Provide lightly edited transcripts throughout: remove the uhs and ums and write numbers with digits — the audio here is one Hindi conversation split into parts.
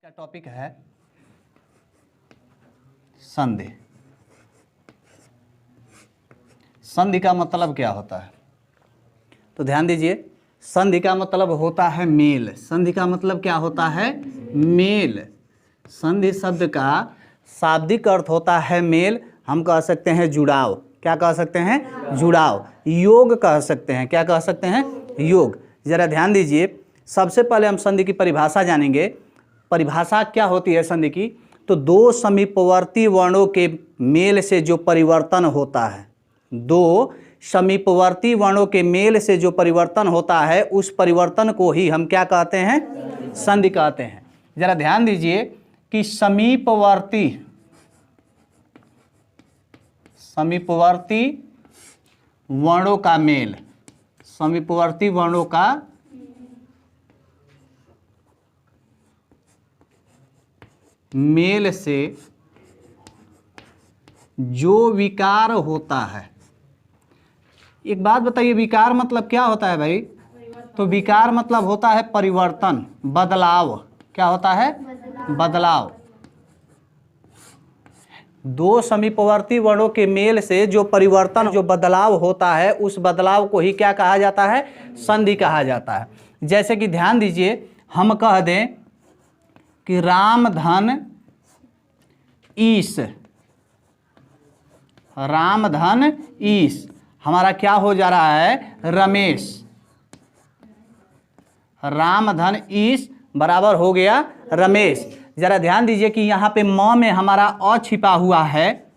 का टॉपिक है संधि। संधि का मतलब क्या होता है? तो ध्यान दीजिए, संधि का मतलब होता है मेल। संधि का मतलब क्या होता है? मेल। संधि शब्द का शाब्दिक अर्थ होता है मेल। हम कह सकते हैं जुड़ाव। क्या कह सकते हैं? जुड़ाव। योग कह सकते हैं। क्या कह सकते हैं? योग। जरा ध्यान दीजिए, सबसे पहले हम संधि की परिभाषा जानेंगे। परिभाषा क्या होती है संधि की? तो दो समीपवर्ती वर्णों के मेल से जो परिवर्तन होता है, दो समीपवर्ती वर्णों के मेल से जो परिवर्तन होता है, उस परिवर्तन को ही हम क्या कहते हैं? संधि कहते हैं। जरा ध्यान दीजिए कि समीपवर्ती वर्णों का मेल, समीपवर्ती वर्णों का मेल से जो विकार होता है। एक बात बताइए, विकार मतलब क्या होता है भाई? तो विकार मतलब होता है परिवर्तन, बदलाव। क्या होता है? बदलाव। दो समीपवर्ती वर्णों के मेल से जो परिवर्तन, जो बदलाव होता है, उस बदलाव को ही क्या कहा जाता है? संधि कहा जाता है। जैसे कि ध्यान दीजिए, हम कह दें कि राम धन ईश, राम धन ईश, हमारा क्या हो जा रहा है? रमेश। राम धन ईश बराबर हो गया रमेश। जरा ध्यान दीजिए कि यहाँ पे म में हमारा अ छिपा हुआ है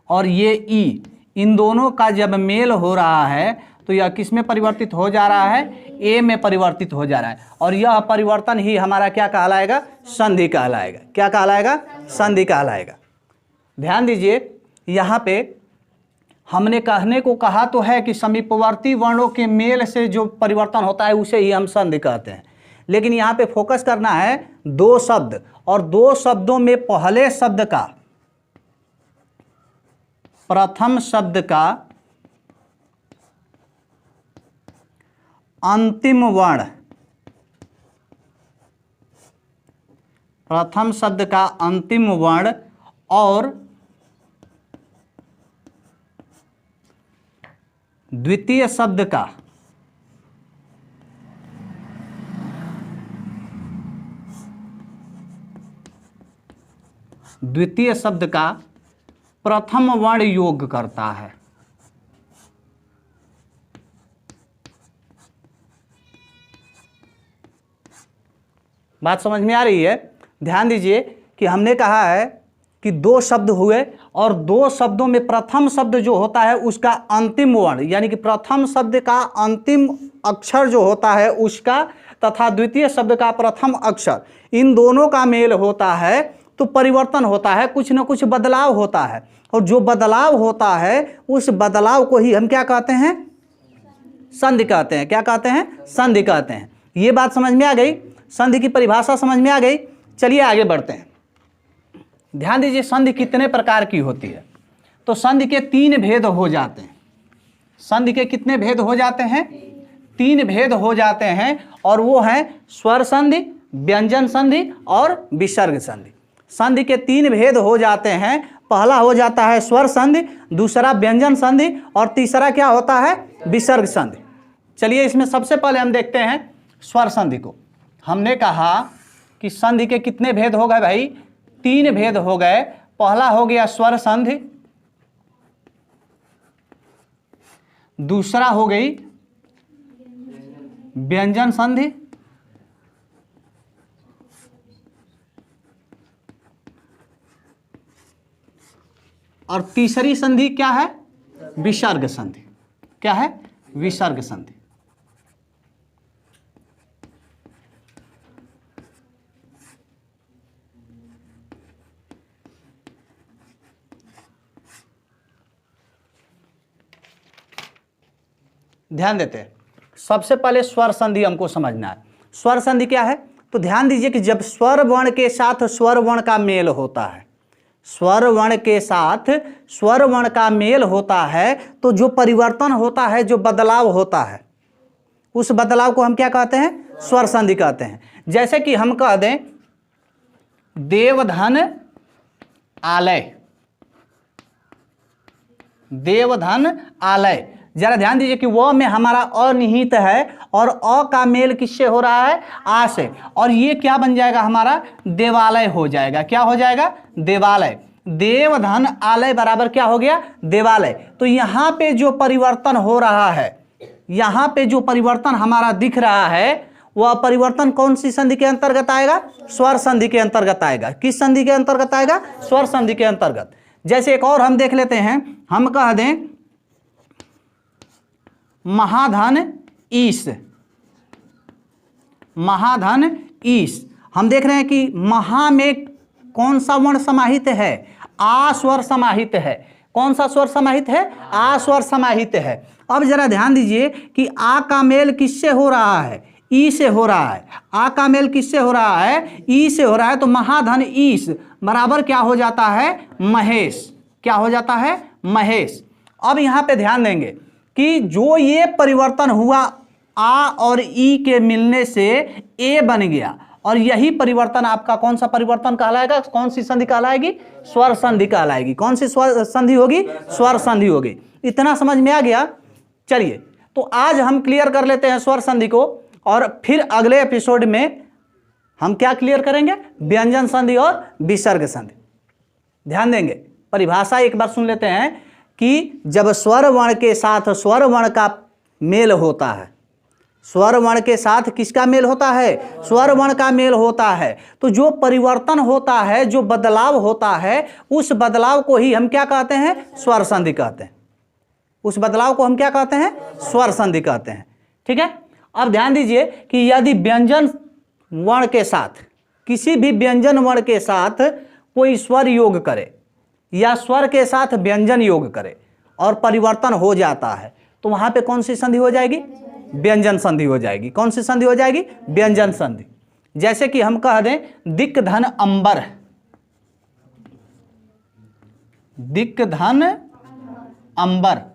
और ये ई, इन दोनों का जब मेल हो रहा है तो यह किस में परिवर्तित हो जा रहा है? ए में परिवर्तित हो जा रहा है। और यह परिवर्तन ही हमारा क्या कहलाएगा? संधि कहलाएगा। क्या कहलाएगा? संधि कहलाएगा। ध्यान दीजिए, यहाँ पे हमने कहने को कहा तो है कि समीपवर्ती वर्णों के मेल से जो परिवर्तन होता है उसे ही हम संधि कहते हैं, लेकिन यहाँ पे फोकस करना है दो शब्द, और दो शब्दों में पहले शब्द का, प्रथम शब्द का अंतिम वर्ण, प्रथम शब्द का अंतिम वर्ण और द्वितीय शब्द का प्रथम वर्ण योग करता है। बात समझ में आ रही है? ध्यान दीजिए कि हमने कहा है कि दो शब्द हुए और दो शब्दों में प्रथम शब्द जो होता है उसका अंतिम वर्ण, यानी कि प्रथम शब्द का अंतिम अक्षर जो होता है उसका, तथा द्वितीय शब्द का प्रथम अक्षर, इन दोनों का मेल होता है तो परिवर्तन होता है, कुछ न कुछ बदलाव होता है। और जो बदलाव होता है उस बदलाव को ही हम क्या कहते हैं? संधि कहते हैं। क्या कहते हैं? संधि कहते हैं। ये बात समझ में आ गई? संधि की परिभाषा समझ में आ गई? चलिए आगे बढ़ते हैं। ध्यान दीजिए, संधि कितने प्रकार की होती है? तो संधि के तीन भेद हो जाते हैं। संधि के कितने भेद हो जाते हैं? तीन भेद हो जाते हैं, और वो हैं स्वर संधि, व्यंजन संधि और विसर्ग संधि। संधि के तीन भेद हो जाते हैं। पहला हो जाता है स्वर संधि, दूसरा व्यंजन संधि और तीसरा क्या होता है? विसर्ग संधि। चलिए इसमें सबसे पहले हम देखते हैं स्वर संधि को। हमने कहा कि संधि के कितने भेद हो गए भाई? तीन भेद हो गए। पहला हो गया स्वर संधि, दूसरा हो गई व्यंजन संधि, और तीसरी संधि क्या है? विसर्ग संधि। क्या है? विसर्ग संधि। ध्यान देते हैं, सबसे पहले स्वर संधि हमको समझना है। स्वर संधि क्या है? तो ध्यान दीजिए कि जब स्वर वर्ण के साथ स्वर वर्ण का मेल होता है, स्वर वर्ण के साथ स्वर वर्ण का मेल होता है, तो जो परिवर्तन होता है, जो बदलाव होता है, उस बदलाव को हम क्या कहते हैं? स्वर संधि कहते हैं। जैसे कि हम कह दें देवधन आलय, देवधन आलय। जरा ध्यान दीजिए कि व में हमारा अ निहित है और अ का मेल किससे हो रहा है, आ से, और ये क्या बन जाएगा हमारा, देवालय हो जाएगा। क्या हो जाएगा, देवालय। देवधन आलय बराबर क्या हो गया, देवालय। तो यहां पे जो परिवर्तन हो रहा है, यहां पे जो परिवर्तन हमारा दिख रहा है, वह परिवर्तन कौन सी संधि के अंतर्गत आएगा, स्वर संधि के अंतर्गत आएगा। किस संधि के अंतर्गत आएगा, स्वर संधि के अंतर्गत। जैसे एक और हम देख लेते हैं, हम कह दें महाधन ईश, महाधन ईश। हम देख रहे हैं कि महा में कौन सा वर्ण समाहित है, आ स्वर समाहित है। कौन सा स्वर समाहित है, आ स्वर समाहित है। अब जरा ध्यान दीजिए कि आ का मेल किससे हो रहा है, ई से हो रहा है। आ का मेल किससे हो रहा है, ई से हो रहा है। तो महाधन ईश बराबर क्या हो जाता है, महेश। क्या हो जाता है, महेश। अब यहां पे ध्यान देंगे कि जो ये परिवर्तन हुआ आ और ई के मिलने से ए बन गया, और यही परिवर्तन आपका कौन सा परिवर्तन कहलाएगा, कौन सी संधि कहलाएगी, स्वर संधि कहलाएगी। कौन सी स्वर संधि होगी, स्वर संधि होगी। इतना समझ में आ गया। चलिए, तो आज हम क्लियर कर लेते हैं स्वर संधि को, और फिर अगले एपिसोड में हम क्या क्लियर करेंगे, व्यंजन संधि और विसर्ग संधि। ध्यान देंगे, परिभाषा एक बार सुन लेते हैं कि जब स्वर वर्ण के साथ स्वर वर्ण का मेल होता है, स्वर वर्ण के साथ किसका मेल होता है, स्वर वर्ण का मेल होता है, तो जो परिवर्तन होता है, जो बदलाव होता है, उस बदलाव को ही हम क्या कहते हैं, स्वर संधि कहते हैं। उस बदलाव को हम क्या कहते हैं, स्वर संधि कहते हैं। ठीक है। अब ध्यान दीजिए कि यदि व्यंजन वर्ण के साथ, किसी भी व्यंजन वर्ण के साथ कोई स्वर योग करे या स्वर के साथ व्यंजन योग करे और परिवर्तन हो जाता है, तो वहां पे कौन सी संधि हो जाएगी, व्यंजन संधि हो जाएगी। कौन सी संधि हो जाएगी, व्यंजन संधि। जैसे कि हम कह दें दिक धन अंबर, दिक धन अंबर।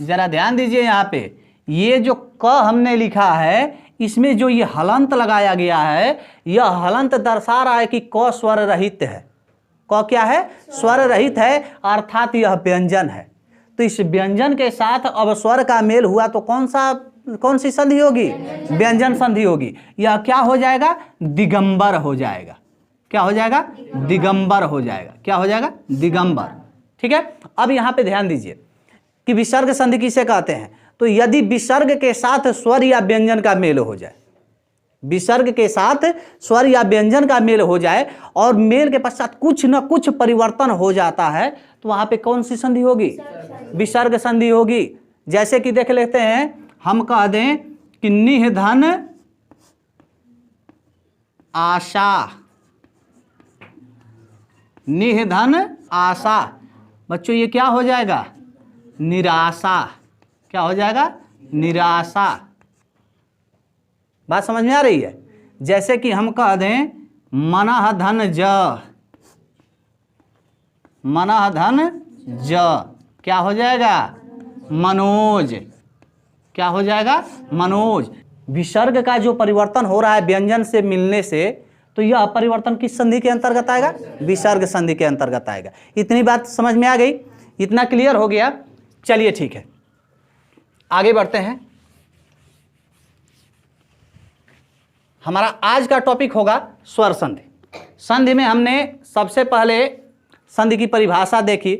जरा ध्यान दीजिए यहां पे, ये जो क हमने लिखा है, इसमें जो ये हलंत लगाया गया है, यह हलंत दर्शा रहा है कि क स्वर रहित है। क क्या है, स्वर रहित है, अर्थात यह व्यंजन है। तो इस व्यंजन के साथ अब स्वर का मेल हुआ तो कौन सी संधि होगी, व्यंजन संधि होगी। यह क्या हो जाएगा, दिगंबर हो जाएगा। क्या हो जाएगा, दिगंबर हो जाएगा। क्या हो जाएगा, दिगंबर। ठीक है। अब यहां पे ध्यान दीजिए कि विसर्ग संधि किसे कहते हैं। तो यदि विसर्ग के साथ स्वर या व्यंजन का मेल हो जाए, विसर्ग के साथ स्वर या व्यंजन का मेल हो जाए और मेल के पश्चात कुछ न कुछ परिवर्तन हो जाता है, तो वहां पे कौन सी संधि होगी, विसर्ग संधि होगी। जैसे कि देख लेते हैं, हम कह दें कि निधन आशा, निधन आशा। बच्चों ये क्या हो जाएगा, निराशा। क्या हो जाएगा, निराशा। बात समझ में आ रही है। जैसे कि हम कह दें मनः धन ज, मनः धन ज, क्या हो जाएगा, मनोज। क्या हो जाएगा, मनोज। विसर्ग का जो परिवर्तन हो रहा है व्यंजन से मिलने से, तो यह परिवर्तन किस संधि के अंतर्गत आएगा, विसर्ग संधि के अंतर्गत आएगा। इतनी बात समझ में आ गई, इतना क्लियर हो गया। चलिए ठीक है, आगे बढ़ते हैं। हमारा आज का टॉपिक होगा स्वर संधि। संधि में हमने सबसे पहले संधि की परिभाषा देखी,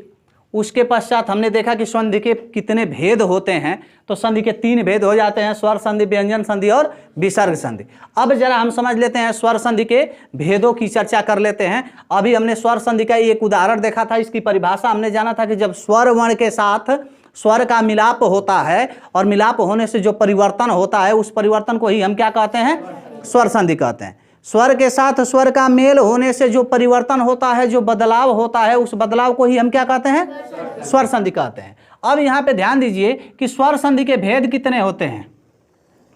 उसके पश्चात हमने देखा कि संधि के कितने भेद होते हैं। तो संधि के 3 भेद हो जाते हैं, स्वर संधि, व्यंजन संधि और विसर्ग संधि। अब जरा हम समझ लेते हैं स्वर संधि के भेदों की चर्चा कर लेते हैं। अभी हमने स्वर संधि का एक उदाहरण देखा था, इसकी परिभाषा हमने जाना था कि जब स्वर वर्ण के साथ स्वर का मिलाप होता है और मिलाप होने से जो परिवर्तन होता है, उस परिवर्तन को ही हम क्या कहते हैं, स्वर संधि कहते हैं। स्वर के साथ स्वर का मेल होने से जो परिवर्तन होता है, जो बदलाव होता है, उस बदलाव को ही हम क्या कहते हैं, स्वर संधि कहते हैं। अब यहाँ पे ध्यान दीजिए कि स्वर संधि के भेद कितने होते हैं।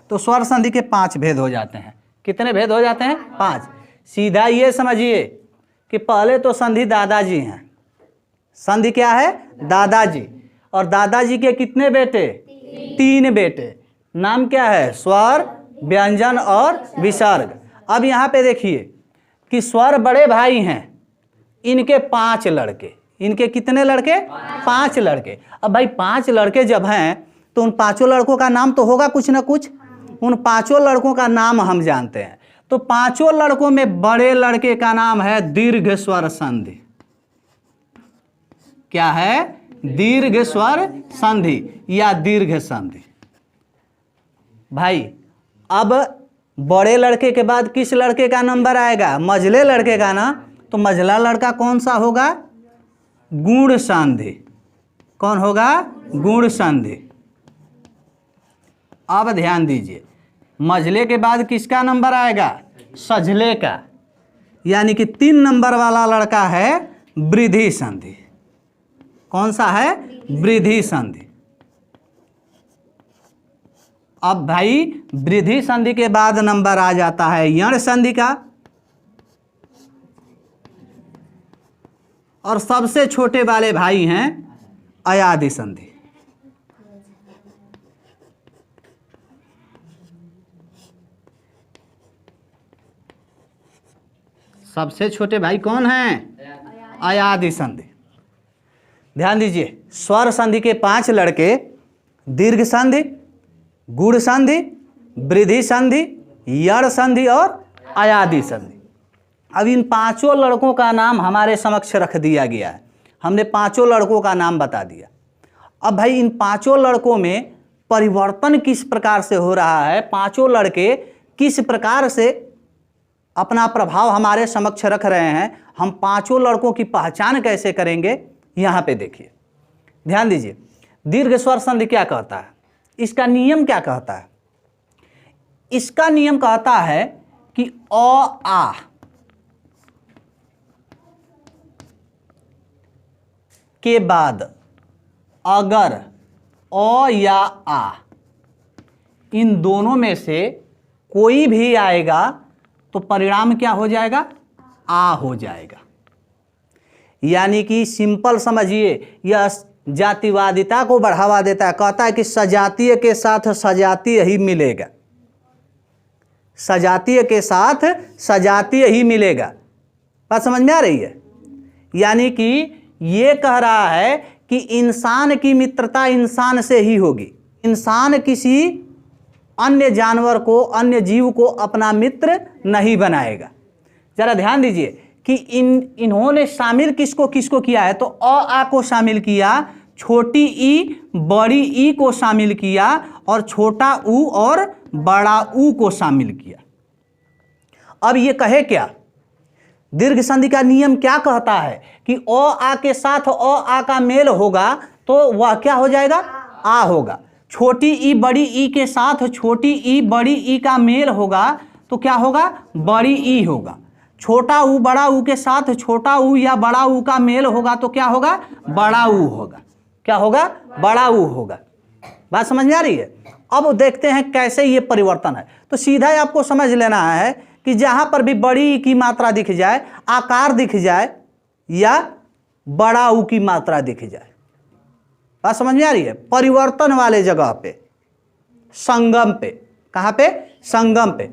तो स्वर संधि के 5 भेद हो जाते हैं। कितने भेद हो जाते हैं, 5। सीधा ये समझिए कि पहले तो संधि दादाजी हैं। संधि क्या है, दादाजी। और दादाजी के कितने बेटे, 3 बेटे। नाम क्या है, स्वर, व्यंजन और विसर्ग। अब यहाँ पे देखिए कि स्वर बड़े भाई हैं, इनके 5 लड़के, इनके कितने लड़के? 5 लड़के। अब भाई 5 लड़के जब हैं तो उन 5 लड़कों का नाम तो होगा कुछ ना कुछ। उन 5 लड़कों का नाम हम जानते हैं। तो 5 लड़कों में बड़े लड़के का नाम है दीर्घ स्वर संधि। क्या है? दीर्घ स्वर संधि या दीर्घ संधि। भाई अब बड़े लड़के के बाद किस लड़के का नंबर आएगा? मझले लड़के का ना। तो मझला लड़का कौन सा होगा? गुण संधि। कौन होगा? गुण संधि। अब ध्यान दीजिए, मझले के बाद किसका नंबर आएगा? सझले का, यानी कि 3 नंबर वाला लड़का है वृद्धि संधि। कौन सा है? वृद्धि संधि। अब भाई वृद्धि संधि के बाद नंबर आ जाता है यण संधि का, और सबसे छोटे वाले भाई हैं अयादि संधि। सबसे छोटे भाई कौन हैं? अयादि संधि। ध्यान दीजिए, स्वर संधि के 5 लड़के दीर्घ संधि, गुण संधि, वृद्धि संधि, यण संधि और अयादि संधि। अब इन 5 लड़कों का नाम हमारे समक्ष रख दिया गया है। हमने 5 लड़कों का नाम बता दिया। अब भाई इन 5 लड़कों में परिवर्तन किस प्रकार से हो रहा है, 5 लड़के किस प्रकार से अपना प्रभाव हमारे समक्ष रख रहे हैं, हम 5 लड़कों की पहचान कैसे करेंगे? यहाँ पे देखिए, ध्यान दीजिए, दीर्घ स्वर संधि क्या कहता है, इसका नियम क्या कहता है? इसका नियम कहता है कि अ आ के बाद अगर अ या आ इन दोनों में से कोई भी आएगा तो परिणाम क्या हो जाएगा? आ हो जाएगा। यानी कि सिंपल समझिए, यह जातिवादिता को बढ़ावा देता है। कहता है कि सजातीय के साथ सजातीय ही मिलेगा, सजातीय के साथ सजातीय ही मिलेगा। बात समझ में आ रही है? यानी कि ये कह रहा है कि इंसान की मित्रता इंसान से ही होगी। इंसान किसी अन्य जानवर को, अन्य जीव को अपना मित्र नहीं बनाएगा। जरा ध्यान दीजिए कि इन्होंने शामिल किसको किसको किया है? तो अ आ को शामिल किया, छोटी ई बड़ी ई को शामिल किया, और छोटा ऊ और बड़ा ऊ को शामिल किया। अब ये कहे क्या? दीर्घ संधि का नियम क्या कहता है कि अ आ के साथ अ आ का मेल होगा तो वह क्या हो जाएगा? आ होगा। छोटी ई बड़ी ई के साथ छोटी ई बड़ी ई का मेल होगा तो क्या होगा? बड़ी ई होगा। छोटा ऊ बड़ा ऊ के साथ छोटा ऊ या बड़ा ऊ का मेल होगा तो क्या होगा? बड़ा ऊ होगा। क्या होगा? बड़ा ऊ होगा। बात समझ में आ रही है? अब देखते हैं कैसे ये परिवर्तन है। तो सीधा ही आपको समझ लेना है कि जहां पर भी बड़ी ई की मात्रा दिख जाए, आकार दिख जाए, या बड़ा ऊ की मात्रा दिख जाए, बात समझ में आ रही है? परिवर्तन वाले जगह पे, संगम पे, कहां पे? संगम पे,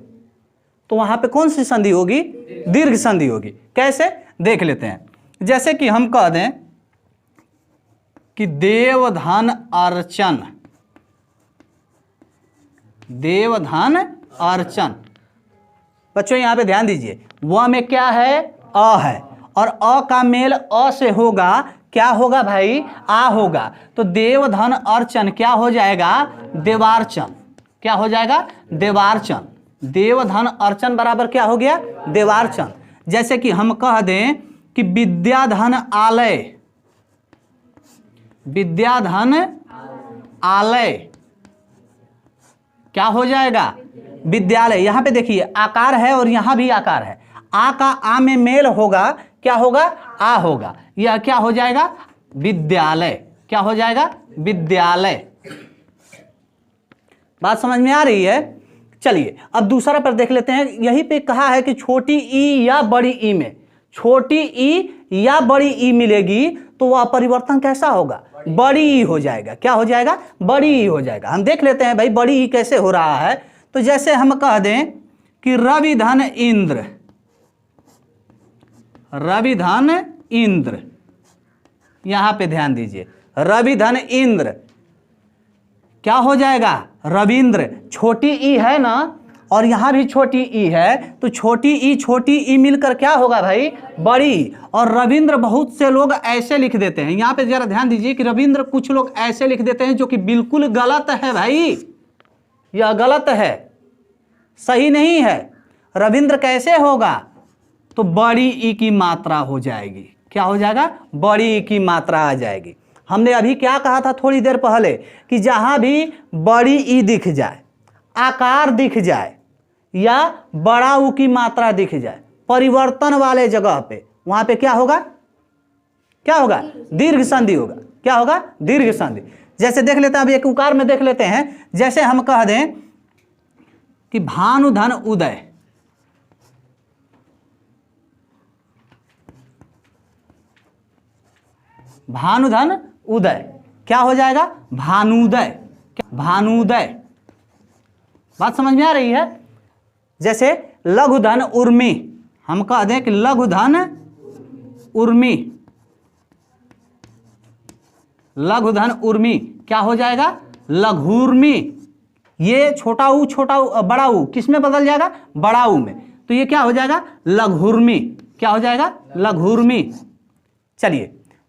तो वहां पे कौन सी संधि होगी? दीर्घ संधि होगी। कैसे? देख लेते हैं। जैसे कि हम कह दें कि देवधन अर्चन, देवधन अर्चन। बच्चों यहां पे ध्यान दीजिए, व में क्या है? अ है, और अ का मेल अ से होगा, क्या होगा भाई? आ होगा। तो देवधन अर्चन क्या हो जाएगा? देवार्चन। क्या हो जाएगा? देवार्चन। देवधन अर्चन बराबर क्या हो गया? देवार्चन। जैसे कि हम कह दें कि विद्याधन आलय, विद्याधन आलय क्या हो जाएगा? विद्यालय। यहां पे देखिए आकार है और यहां भी आकार है, आ का आ में मेल होगा, क्या होगा? आ होगा। यह क्या हो जाएगा? विद्यालय। क्या हो जाएगा? विद्यालय। बात समझ में आ रही है? चलिए अब दूसरा पर देख लेते हैं। यहीं पे कहा है कि छोटी ई या बड़ी ई में, छोटी ई या बड़ी ई मिलेगी तो वह परिवर्तन कैसा होगा? बड़ी ई हो जाएगा। क्या हो जाएगा? बड़ी ई हो जाएगा। हम देख लेते हैं भाई बड़ी ई कैसे हो रहा है। तो जैसे हम कह दें कि रवि धन इंद्र, रवि धन इंद्र, यहां पे ध्यान दीजिए, रवि धन इंद्र क्या हो जाएगा, रविंद्र, छोटी ई है ना और यहां भी छोटी ई है, तो छोटी ई मिलकर क्या होगा भाई, बड़ी। और रविंद्र बहुत से लोग ऐसे लिख देते हैं, यहां पे जरा ध्यान दीजिए कि रविंद्र कुछ लोग ऐसे लिख देते हैं जो कि बिल्कुल गलत है भाई, यह गलत है, सही नहीं है। रविंद्र कैसे होगा, तो बड़ी ई की मात्रा हो जाएगी, क्या हो जाएगा, बड़ी ई की मात्रा आ जाएगी। हमने अभी क्या कहा था थोड़ी देर पहले कि जहां भी बड़ी ई दिख जाए, आकार दिख जाए या बड़ा ऊ की मात्रा दिख जाए परिवर्तन वाले जगह पे, वहां पे क्या होगा, क्या होगा, दीर्घ संधि होगा, क्या होगा, दीर्घ संधि। जैसे देख लेते हैं, अभी एक उकार में देख लेते हैं, जैसे हम कह दें कि भानुधन उदय, भानुधन उदय क्या हो जाएगा, भानुदय, भानुदय, बात समझ में आ रही है। जैसे लघुधन उर्मी, हम कह दें कि लघुधन उर्मी, लघुधन उर्मी क्या हो जाएगा, लघुर्मी। ये छोटा ऊ बड़ा ऊ किस में बदल जाएगा, बड़ा ऊ में, तो ये क्या हो जाएगा, लघुर्मी, क्या हो जाएगा, लघुर्मी। चलिए,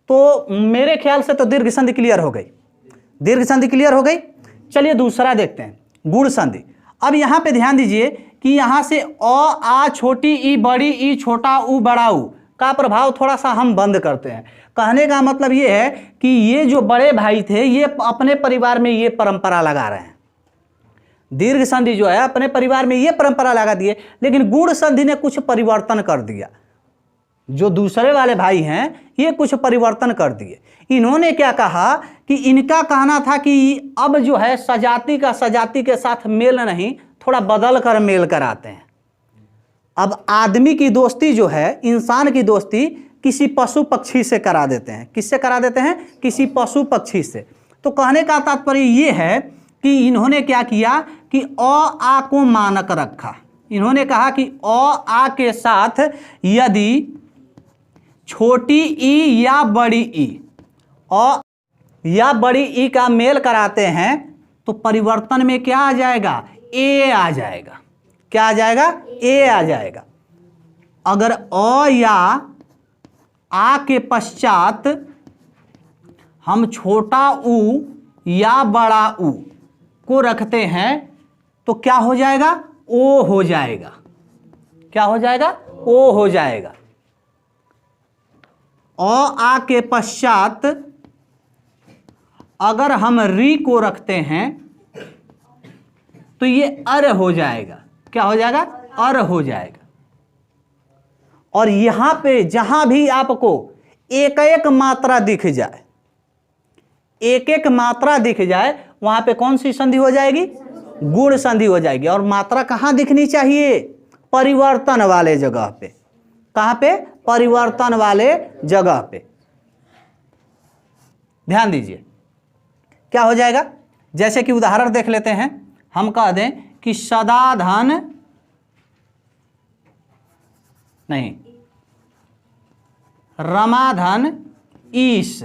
तो मेरे ख्याल से तो दीर्घ संधि क्लियर हो गई, दीर्घ संधि क्लियर हो गई। चलिए दूसरा देखते हैं, गुण संधि। अब यहां पे ध्यान दीजिए कि यहां से अ आ छोटी ई बड़ी ई छोटा ऊ बड़ा ऊ का प्रभाव थोड़ा सा हम बंद करते हैं। कहने का मतलब ये है कि ये जो बड़े भाई थे ये अपने परिवार में ये परंपरा लगा रहे हैं, दीर्घ संधि जो है अपने परिवार में ये परंपरा लगा दिए, लेकिन गुण संधि ने कुछ परिवर्तन कर दिया। जो दूसरे वाले भाई हैं ये कुछ परिवर्तन कर दिए। इन्होंने क्या कहा कि इनका कहना था कि अब जो है सजाती का सजाती के साथ मेल नहीं, थोड़ा बदल कर मेल कराते हैं। अब आदमी की दोस्ती जो है, इंसान की दोस्ती किसी पशु पक्षी से करा देते हैं। किससे करा देते हैं, किसी पशु पक्षी से। तो कहने का तात्पर्य ये है कि इन्होंने क्या किया कि अ आ को मानक रखा। इन्होंने कहा कि अ आ के साथ यदि छोटी ई या बड़ी ई और या बड़ी ई का मेल कराते हैं तो परिवर्तन में क्या आ जाएगा, ए आ जाएगा। क्या आ जाएगा, ए आ जाएगा। अगर अ या आ के पश्चात हम छोटा ऊ या बड़ा ऊ को रखते हैं तो क्या हो जाएगा, ओ हो जाएगा। क्या हो जाएगा, ओ हो जाएगा। अ आ के पश्चात अगर हम री को रखते हैं तो ये अर हो जाएगा। क्या हो जाएगा, अर हो जाएगा। और यहां पे जहां भी आपको एक एक मात्रा दिख जाए, एक एक मात्रा दिख जाए, वहां पे कौन सी संधि हो जाएगी, गुण संधि हो जाएगी। और मात्रा कहां दिखनी चाहिए, परिवर्तन वाले जगह पे। कहां पे, परिवर्तन वाले जगह पे। ध्यान दीजिए क्या हो जाएगा। जैसे कि उदाहरण देख लेते हैं, हम कह दें कि सदाधन नहीं, रमाधन ईश,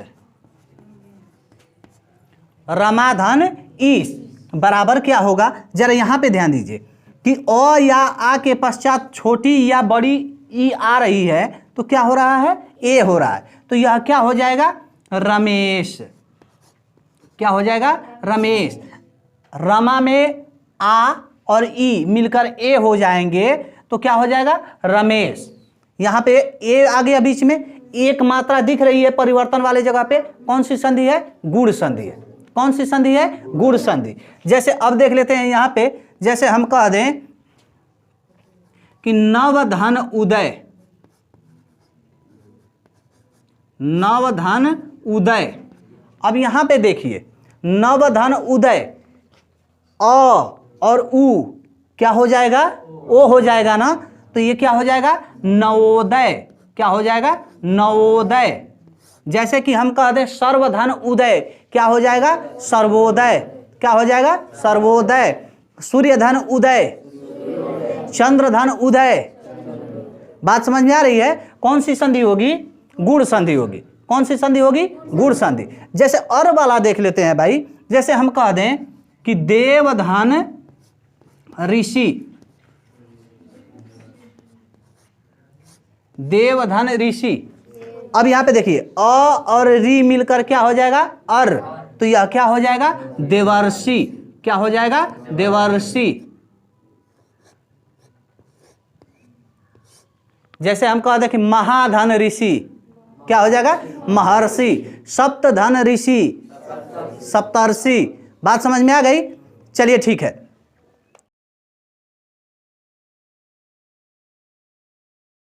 रमाधन ईश बराबर क्या होगा, जरा यहां पे ध्यान दीजिए कि अ या आ के पश्चात छोटी या बड़ी ई आ रही है तो क्या हो रहा है, ए हो रहा है। तो यह क्या हो जाएगा, रमेश। क्या हो जाएगा, रमेश। रमा में आ और ई मिलकर ए हो जाएंगे तो क्या हो जाएगा, रमेश। यहां पे ए आ गया बीच में, एक मात्रा दिख रही है परिवर्तन वाले जगह पे, कौन सी संधि है, गुण संधि है। कौन सी संधि है, गुण संधि। जैसे अब देख लेते हैं यहां पे, जैसे हम कह दें कि नवधन उदय, नवधन उदय। अब यहां पे देखिए नवधन उदय, अ और उ क्या हो जाएगा, ओ हो जाएगा ना, तो ये क्या हो जाएगा, नवोदय। क्या हो जाएगा, नवोदय। जैसे कि हम कह दें सर्वधन उदय, क्या हो जाएगा, सर्वोदय। क्या हो जाएगा, सर्वोदय। सूर्यधन उदय, चंद्रधन उदय। बात समझ में आ रही है? कौन सी संधि होगी? गुण संधि होगी। कौन सी संधि होगी? गुण संधि। जैसे और वाला देख लेते हैं भाई, जैसे हम कह दें कि देवधन ऋषि, देवधन ऋषि। अब यहां पे देखिए अ और री मिलकर क्या हो जाएगा? अर। तो यह क्या हो जाएगा? देवर्षि। क्या हो जाएगा? देवर्षि। जैसे हम कह दें कि महाधन ऋषि, क्या हो जाएगा? महर्षि। सप्तधन ऋषि, सप्तर्षि। बात समझ में आ गई? चलिए ठीक है।